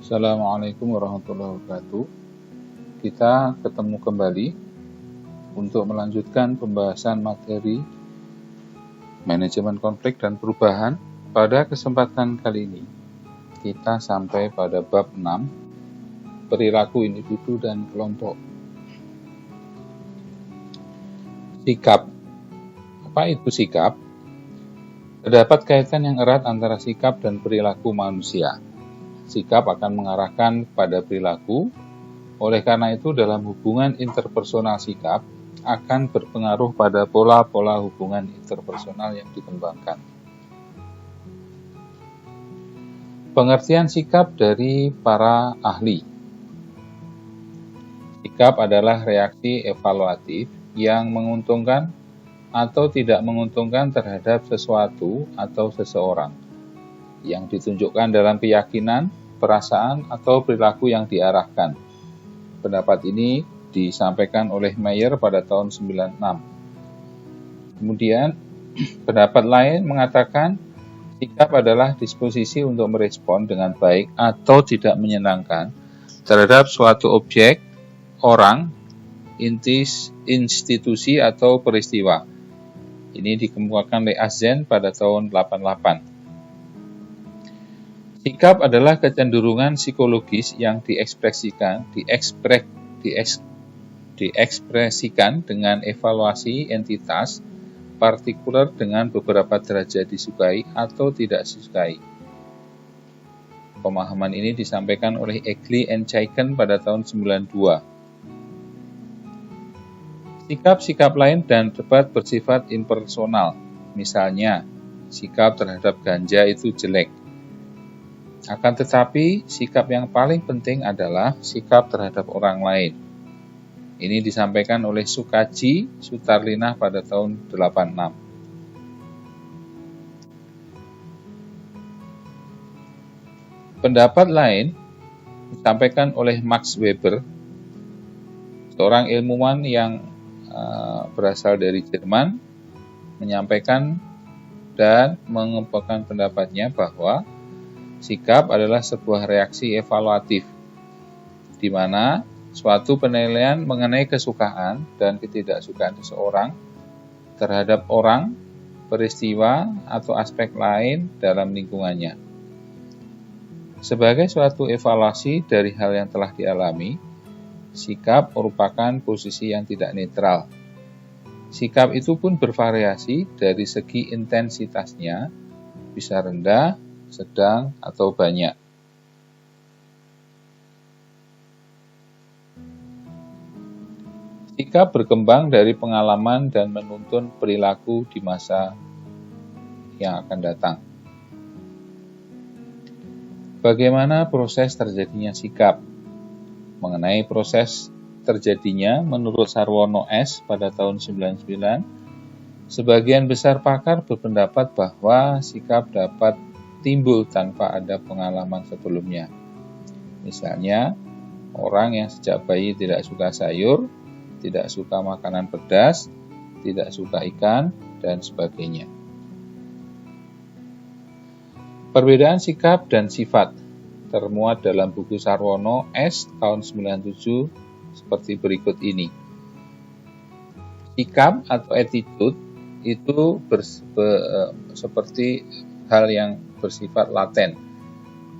Assalamualaikum warahmatullahi wabarakatuh. Kita ketemu kembali untuk melanjutkan pembahasan materi manajemen konflik dan perubahan. Pada kesempatan kali ini, kita sampai pada bab 6, perilaku individu dan kelompok. Sikap. Apa itu sikap? Terdapat kaitan yang erat antara sikap dan perilaku manusia. Sikap akan mengarahkan pada perilaku, oleh karena itu dalam hubungan interpersonal sikap akan berpengaruh pada pola-pola hubungan interpersonal yang dikembangkan. Pengertian sikap dari para ahli. Sikap adalah reaksi evaluatif yang menguntungkan atau tidak menguntungkan terhadap sesuatu atau seseorang, yang ditunjukkan dalam keyakinan, perasaan, atau perilaku yang diarahkan. Pendapat ini disampaikan oleh Mayer pada tahun 96. Kemudian, pendapat lain mengatakan sikap adalah disposisi untuk merespon dengan baik atau tidak menyenangkan terhadap suatu objek, orang, institusi, atau peristiwa. Ini dikemukakan oleh Azen pada tahun 88. Sikap adalah kecenderungan psikologis yang diekspresikan dengan evaluasi entitas partikular dengan beberapa derajat disukai atau tidak disukai. Pemahaman ini disampaikan oleh Egli and Chaiken pada tahun 92. Sikap-sikap lain dan debat bersifat impersonal. Misalnya, sikap terhadap ganja itu jelek. Akan tetapi, sikap yang paling penting adalah sikap terhadap orang lain. Ini disampaikan oleh Sukaji Sutarlinah pada tahun 86. Pendapat lain disampaikan oleh Max Weber, seorang ilmuwan yang berasal dari Jerman, menyampaikan dan mengemukakan pendapatnya bahwa sikap adalah sebuah reaksi evaluatif, di mana suatu penilaian mengenai kesukaan dan ketidaksukaan seseorang terhadap orang, peristiwa, atau aspek lain dalam lingkungannya. Sebagai suatu evaluasi dari hal yang telah dialami, sikap merupakan posisi yang tidak netral. Sikap itu pun bervariasi dari segi intensitasnya, bisa rendah, sedang, atau banyak. Sikap berkembang dari pengalaman dan menuntun perilaku di masa yang akan datang. Bagaimana proses terjadinya sikap? Mengenai proses terjadinya, menurut Sarwono S. pada tahun 99, sebagian besar pakar berpendapat bahwa sikap dapat timbul tanpa ada pengalaman sebelumnya. Misalnya, orang yang sejak bayi tidak suka sayur, tidak suka makanan pedas, tidak suka ikan, dan sebagainya. Perbedaan sikap dan sifat termuat dalam buku Sarwono S. tahun 97 seperti berikut ini. Sikap atau attitude itu seperti hal yang bersifat laten.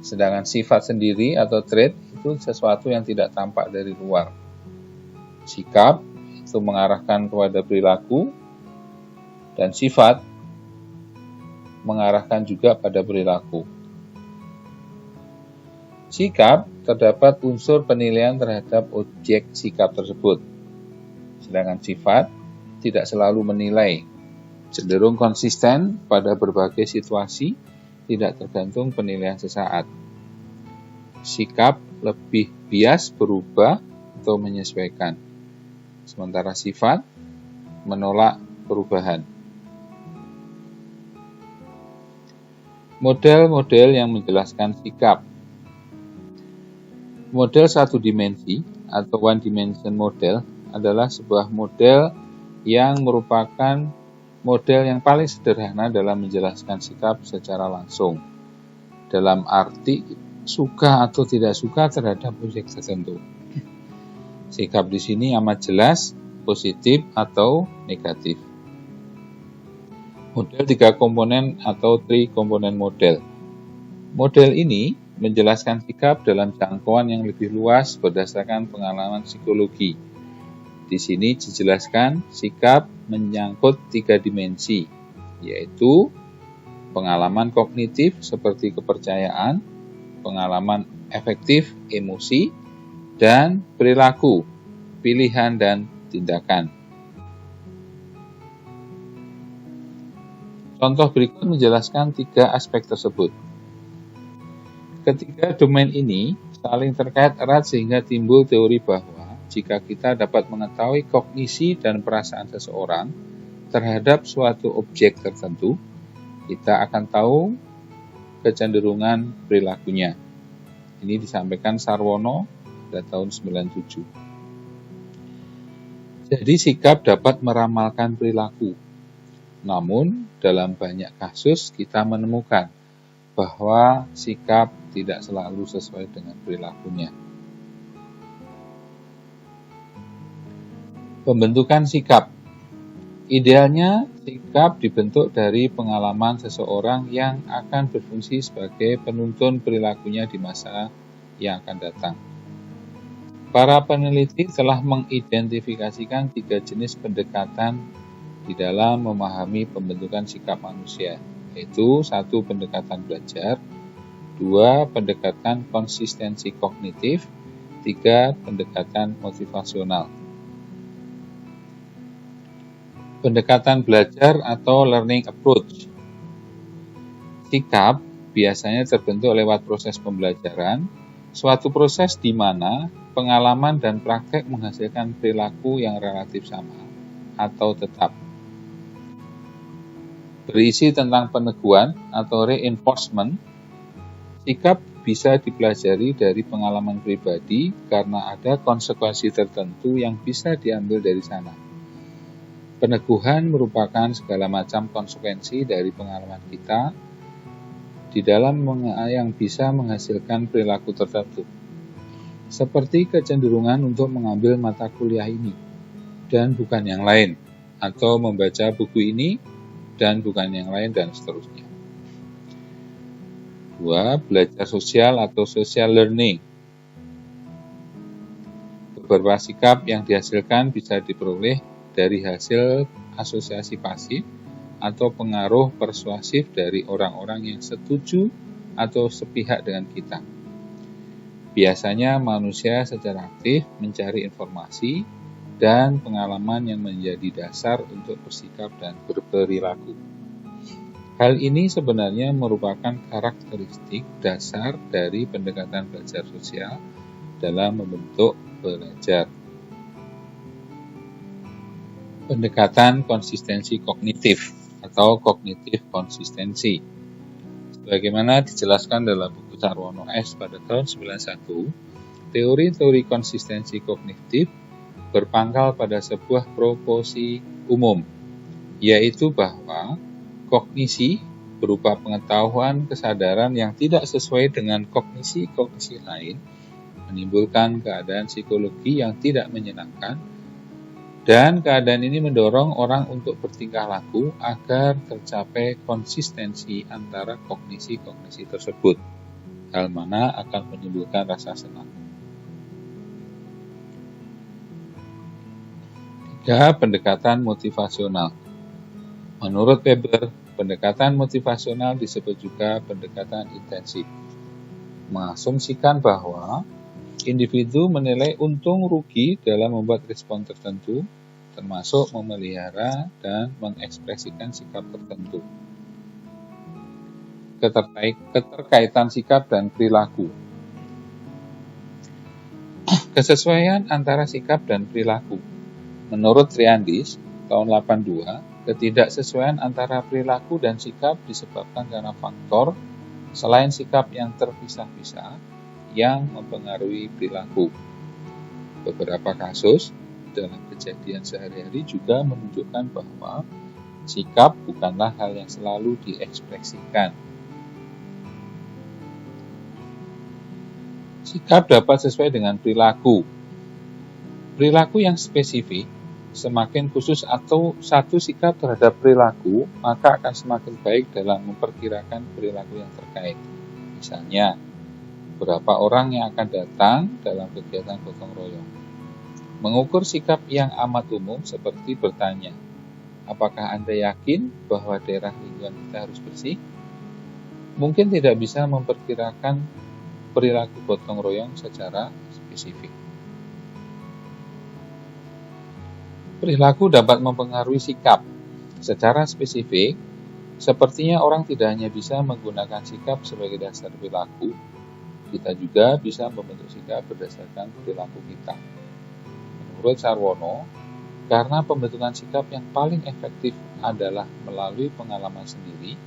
Sedangkan sifat sendiri atau trait itu sesuatu yang tidak tampak dari luar. Sikap itu mengarahkan kepada perilaku, dan sifat mengarahkan juga pada perilaku. Sikap terdapat unsur penilaian terhadap objek sikap tersebut. Sedangkan sifat tidak selalu menilai, cenderung konsisten pada berbagai situasi, tidak tergantung penilaian sesaat. Sikap lebih bias berubah atau menyesuaikan, sementara sifat menolak perubahan. Model-model yang menjelaskan sikap. Model satu dimensi atau one dimension model adalah sebuah model yang merupakan model yang paling sederhana dalam menjelaskan sikap secara langsung. Dalam arti suka atau tidak suka terhadap objek tertentu. Sikap di sini amat jelas, positif atau negatif. Model 3 komponen atau 3 komponen model. Model ini menjelaskan sikap dalam jangkauan yang lebih luas berdasarkan pengalaman psikologi. Di sini dijelaskan sikap menyangkut 3 dimensi, yaitu pengalaman kognitif seperti kepercayaan, pengalaman efektif emosi, dan perilaku, pilihan dan tindakan. Contoh berikut menjelaskan 3 aspek tersebut. Ketiga domain ini saling terkait erat sehingga timbul teori bahwa jika kita dapat mengetahui kognisi dan perasaan seseorang terhadap suatu objek tertentu, kita akan tahu kecenderungan perilakunya. Ini disampaikan Sarwono pada tahun 97. Jadi sikap dapat meramalkan perilaku. Namun, dalam banyak kasus kita menemukan bahwa sikap tidak selalu sesuai dengan perilakunya. Pembentukan sikap. Idealnya, sikap dibentuk dari pengalaman seseorang yang akan berfungsi sebagai penuntun perilakunya di masa yang akan datang. Para peneliti telah mengidentifikasikan 3 jenis pendekatan di dalam memahami pembentukan sikap manusia, yaitu 1. Pendekatan belajar, 2. Pendekatan konsistensi kognitif, 3. Pendekatan motivasional. Pendekatan belajar atau learning approach. Sikap biasanya terbentuk lewat proses pembelajaran, suatu proses di mana pengalaman dan praktek menghasilkan perilaku yang relatif sama atau tetap. Berisi tentang peneguhan atau reinforcement, sikap bisa dipelajari dari pengalaman pribadi karena ada konsekuensi tertentu yang bisa diambil dari sana. Peneguhan merupakan segala macam konsekuensi dari pengalaman kita di dalam yang bisa menghasilkan perilaku tertentu. Seperti kecenderungan untuk mengambil mata kuliah ini dan bukan yang lain, atau membaca buku ini dan bukan yang lain, dan seterusnya. 2. Belajar sosial atau social learning. Beberapa sikap yang dihasilkan bisa diperoleh dari hasil asosiasi pasif atau pengaruh persuasif dari orang-orang yang setuju atau sepihak dengan kita. Biasanya manusia secara aktif mencari informasi dan pengalaman yang menjadi dasar untuk bersikap dan berperilaku. Hal ini sebenarnya merupakan karakteristik dasar dari pendekatan belajar sosial dalam membentuk belajar. Pendekatan konsistensi kognitif atau kognitif konsistensi. Sebagaimana dijelaskan dalam buku Sarwono S. pada tahun 91, teori-teori konsistensi kognitif berpangkal pada sebuah proposi umum, yaitu bahwa kognisi berupa pengetahuan kesadaran yang tidak sesuai dengan kognisi-kognisi lain menimbulkan keadaan psikologi yang tidak menyenangkan, dan keadaan ini mendorong orang untuk bertingkah laku agar tercapai konsistensi antara kognisi-kognisi tersebut, hal mana akan menimbulkan rasa senang. 3. Pendekatan motivasional. Menurut Weber, pendekatan motivasional disebut juga pendekatan intensif, mengasumsikan bahwa individu menilai untung rugi dalam membuat respon tertentu, termasuk memelihara dan mengekspresikan sikap tertentu. Keterkaitan sikap dan perilaku. Kesesuaian antara sikap dan perilaku. Menurut Triandis, tahun 82, ketidaksesuaian antara perilaku dan sikap disebabkan karena faktor selain sikap yang terpisah-pisah yang mempengaruhi perilaku. Beberapa kasus dalam kejadian sehari-hari juga menunjukkan bahwa sikap bukanlah hal yang selalu diekspresikan. Sikap dapat sesuai dengan perilaku. Perilaku yang spesifik, semakin khusus atau satu sikap terhadap perilaku, maka akan semakin baik dalam memperkirakan perilaku yang terkait. Misalnya, berapa orang yang akan datang dalam kegiatan gotong royong. Mengukur sikap yang amat umum seperti bertanya, apakah Anda yakin bahwa daerah lingkungan kita harus bersih? Mungkin tidak bisa memperkirakan perilaku gotong royong secara spesifik. Perilaku dapat mempengaruhi sikap. Secara spesifik, sepertinya orang tidak hanya bisa menggunakan sikap sebagai dasar perilaku, kita juga bisa membentuk sikap berdasarkan perilaku kita. Menurut Sarwono, karena pembentukan sikap yang paling efektif adalah melalui pengalaman sendiri,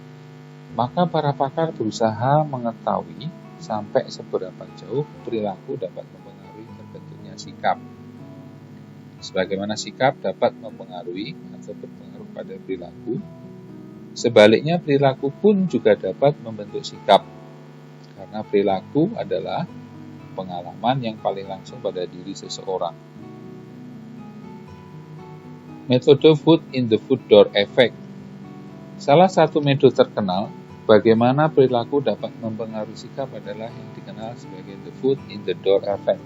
maka para pakar berusaha mengetahui sampai seberapa jauh perilaku dapat mempengaruhi terbentuknya sikap. Sebagaimana sikap dapat mempengaruhi atau berpengaruh pada perilaku, sebaliknya perilaku pun juga dapat membentuk sikap, karena perilaku adalah pengalaman yang paling langsung pada diri seseorang. Metode foot in the foot door effect. Salah satu metode terkenal bagaimana perilaku dapat mempengaruhi sikap adalah yang dikenal sebagai the foot in the door effect.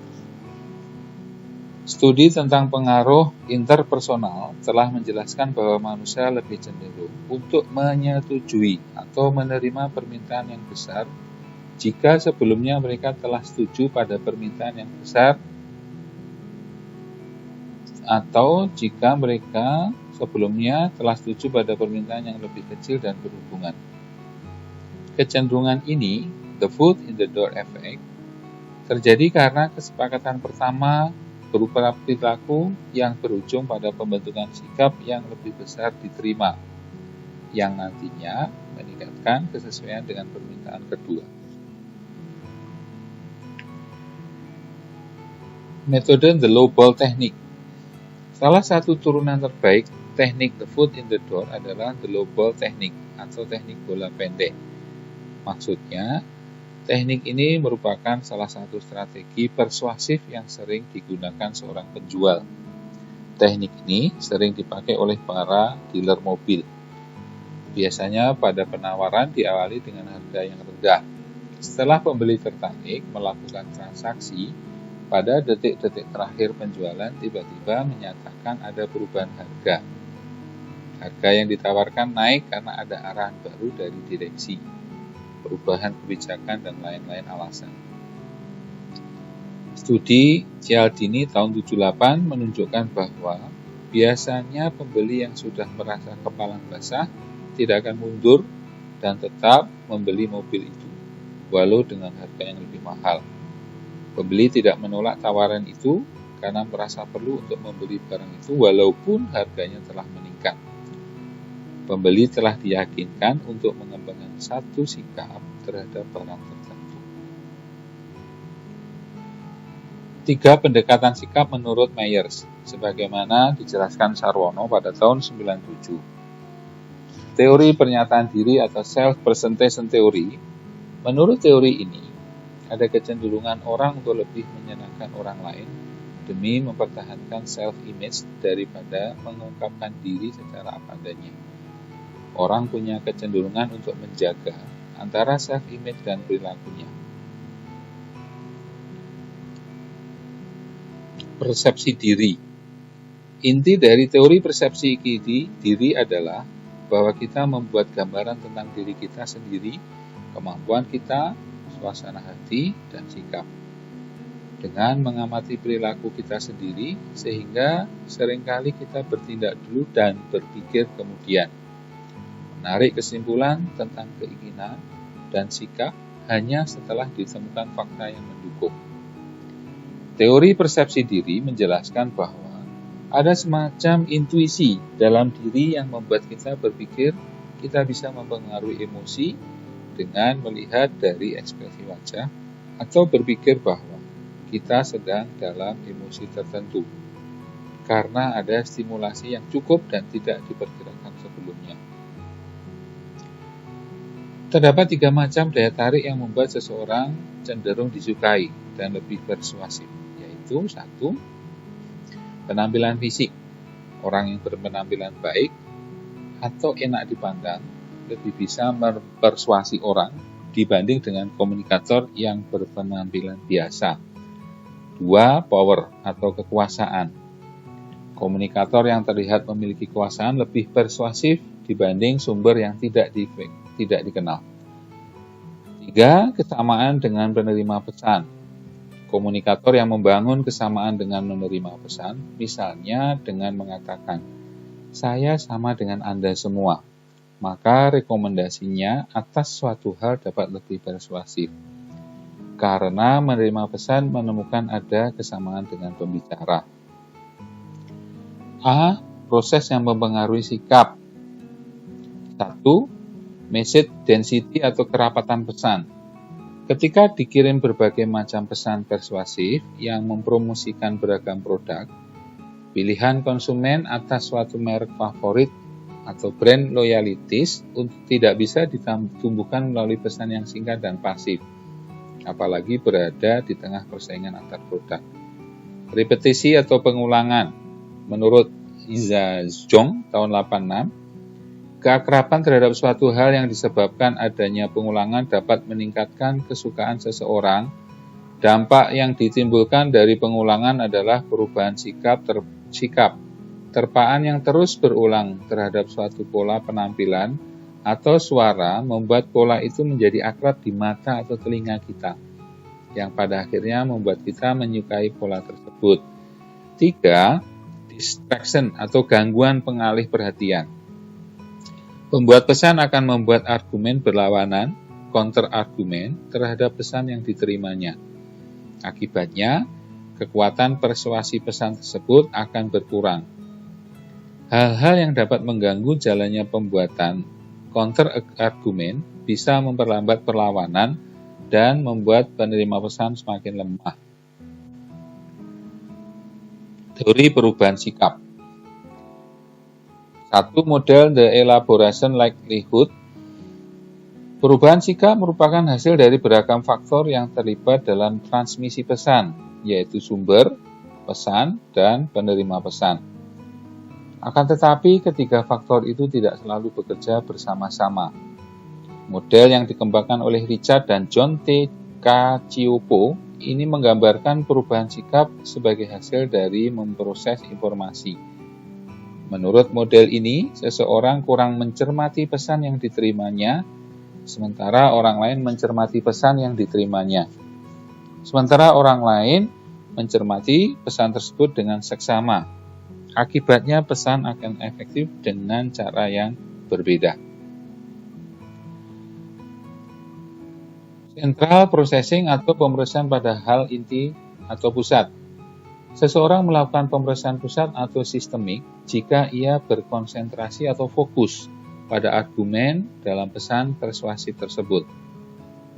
Studi tentang pengaruh interpersonal telah menjelaskan bahwa manusia lebih cenderung untuk menyetujui atau menerima permintaan yang besar jika sebelumnya mereka telah setuju pada permintaan yang besar, atau jika mereka sebelumnya telah setuju pada permintaan yang lebih kecil dan berhubungan. Kecenderungan ini, the foot in the door effect, terjadi karena kesepakatan pertama berupa perilaku yang berujung pada pembentukan sikap yang lebih besar diterima, yang nantinya meningkatkan kesesuaian dengan permintaan kedua. Metode the low ball technique. Salah satu turunan terbaik teknik the foot in the door adalah the low ball technique atau teknik bola pendek. Maksudnya, teknik ini merupakan salah satu strategi persuasif yang sering digunakan seorang penjual. Teknik ini sering dipakai oleh para dealer mobil. Biasanya pada penawaran diawali dengan harga yang rendah. Setelah pembeli tertarik melakukan transaksi, pada detik-detik terakhir penjualan tiba-tiba menyatakan ada perubahan harga. Harga yang ditawarkan naik karena ada arahan baru dari direksi, perubahan kebijakan, dan lain-lain alasan. Studi Cialdini tahun 78 menunjukkan bahwa biasanya pembeli yang sudah merasa kepala basah tidak akan mundur dan tetap membeli mobil itu, walau dengan harga yang lebih mahal. Pembeli tidak menolak tawaran itu karena merasa perlu untuk membeli barang itu walaupun harganya telah meningkat. Pembeli telah diyakinkan untuk mengembangkan satu sikap terhadap barang tertentu. 3 pendekatan sikap menurut Myers, sebagaimana dijelaskan Sarwono pada tahun 97. Teori pernyataan diri atau self-presentation theory. Menurut teori ini, ada kecenderungan orang untuk lebih menyenangkan orang lain demi mempertahankan self-image daripada mengungkapkan diri secara apa adanya. Orang punya kecenderungan untuk menjaga antara self-image dan perilakunya. Persepsi diri. Inti dari teori persepsi diri adalah bahwa kita membuat gambaran tentang diri kita sendiri, kemampuan kita, suasana hati, dan sikap. Dengan mengamati perilaku kita sendiri, sehingga seringkali kita bertindak dulu dan berpikir kemudian. Menarik kesimpulan tentang keinginan dan sikap hanya setelah ditemukan fakta yang mendukung. Teori persepsi diri menjelaskan bahwa ada semacam intuisi dalam diri yang membuat kita berpikir kita bisa mempengaruhi emosi dengan melihat dari ekspresi wajah atau berpikir bahwa kita sedang dalam emosi tertentu karena ada stimulasi yang cukup dan tidak diperkirakan sebelumnya. Terdapat 3 macam daya tarik yang membuat seseorang cenderung disukai. dan lebih persuasif, yaitu 1. Penampilan fisik. Orang yang berpenampilan baik atau enak dipandang lebih bisa mempersuasi orang dibanding dengan komunikator yang berpenampilan biasa. 2. Power atau kekuasaan. Komunikator yang terlihat memiliki kekuasaan lebih persuasif dibanding sumber yang tidak dikenal. 3. Kesamaan dengan penerima pesan. Komunikator yang membangun kesamaan dengan menerima pesan, misalnya dengan mengatakan, "Saya sama dengan Anda semua," maka rekomendasinya atas suatu hal dapat lebih persuasif. Karena menerima pesan menemukan ada kesamaan dengan pembicara. A. Proses yang mempengaruhi sikap. 1. Message density atau kerapatan pesan. Ketika dikirim berbagai macam pesan persuasif yang mempromosikan beragam produk, pilihan konsumen atas suatu merek favorit atau brand loyalities tidak bisa ditumbuhkan melalui pesan yang singkat dan pasif, apalagi berada di tengah persaingan antar produk. Repetisi atau pengulangan. Menurut Iza Zhong tahun 86, keakraban terhadap suatu hal yang disebabkan adanya pengulangan dapat meningkatkan kesukaan seseorang. Dampak yang ditimbulkan dari pengulangan adalah perubahan sikap. Terpaan yang terus berulang terhadap suatu pola penampilan atau suara membuat pola itu menjadi akrab di mata atau telinga kita, yang pada akhirnya membuat kita menyukai pola tersebut. 3. Distraction atau gangguan pengalih perhatian. Pembuat pesan akan membuat argumen berlawanan, counter-argumen, terhadap pesan yang diterimanya. Akibatnya, kekuatan persuasi pesan tersebut akan berkurang. Hal-hal yang dapat mengganggu jalannya pembuatan counter-argumen bisa memperlambat perlawanan dan membuat penerima pesan semakin lemah. Teori perubahan sikap. 1. Model The Elaboration Likelihood. Perubahan sikap merupakan hasil dari beragam faktor yang terlibat dalam transmisi pesan, yaitu sumber, pesan, dan penerima pesan. Akan tetapi, ketiga faktor itu tidak selalu bekerja bersama-sama. Model yang dikembangkan oleh Richard dan John T. Cacioppo ini menggambarkan perubahan sikap sebagai hasil dari memproses informasi. Menurut model ini, seseorang kurang mencermati pesan yang diterimanya, sementara orang lain mencermati pesan yang diterimanya. Sementara orang lain mencermati pesan tersebut dengan seksama. Akibatnya pesan akan efektif dengan cara yang berbeda. Central processing atau pemrosesan pada hal inti atau pusat. Seseorang melakukan pemrosesan pusat atau sistemik jika ia berkonsentrasi atau fokus pada argumen dalam pesan persuasi tersebut.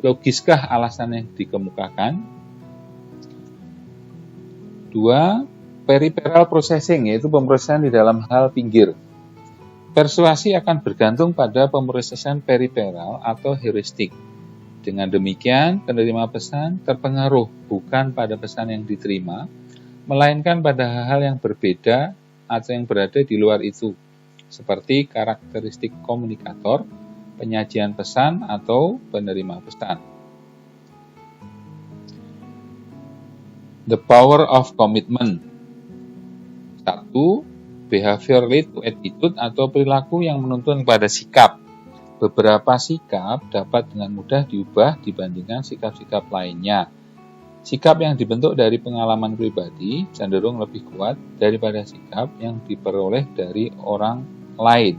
Logiskah alasan yang dikemukakan? 2. Peripheral processing, yaitu pemrosesan di dalam hal pinggir. Persuasi akan bergantung pada pemrosesan periferal atau heuristik. Dengan demikian, penerima pesan terpengaruh bukan pada pesan yang diterima, melainkan pada hal-hal yang berbeda atau yang berada di luar itu, seperti karakteristik komunikator, penyajian pesan, atau penerima pesan. The power of commitment. 1. Behavior lead to attitude atau perilaku yang menuntun pada sikap. Beberapa sikap dapat dengan mudah diubah dibandingkan sikap-sikap lainnya. Sikap yang dibentuk dari pengalaman pribadi cenderung lebih kuat daripada sikap yang diperoleh dari orang lain.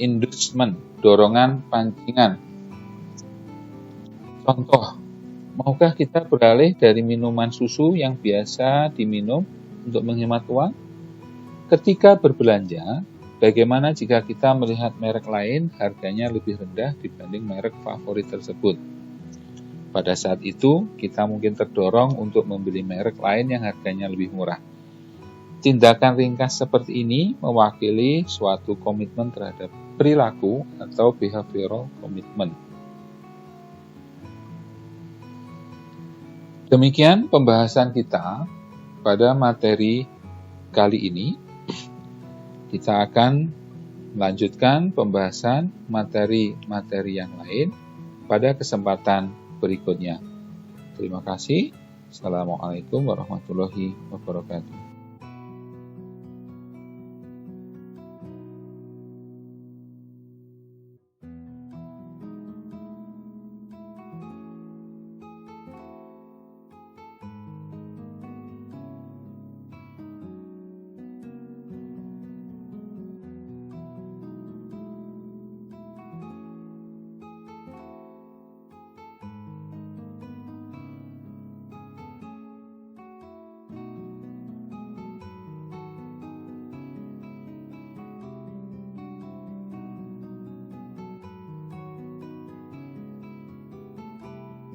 Inducement, dorongan pancingan. Contoh, maukah kita beralih dari minuman susu yang biasa diminum untuk menghemat uang? Ketika berbelanja, bagaimana jika kita melihat merek lain harganya lebih rendah dibanding merek favorit tersebut? Pada saat itu, kita mungkin terdorong untuk membeli merek lain yang harganya lebih murah. Tindakan ringkas seperti ini mewakili suatu komitmen terhadap perilaku atau behavioral commitment. Demikian pembahasan kita pada materi kali ini. Kita akan melanjutkan pembahasan materi-materi yang lain pada kesempatan berikutnya. Terima kasih. Assalamualaikum warahmatullahi wabarakatuh.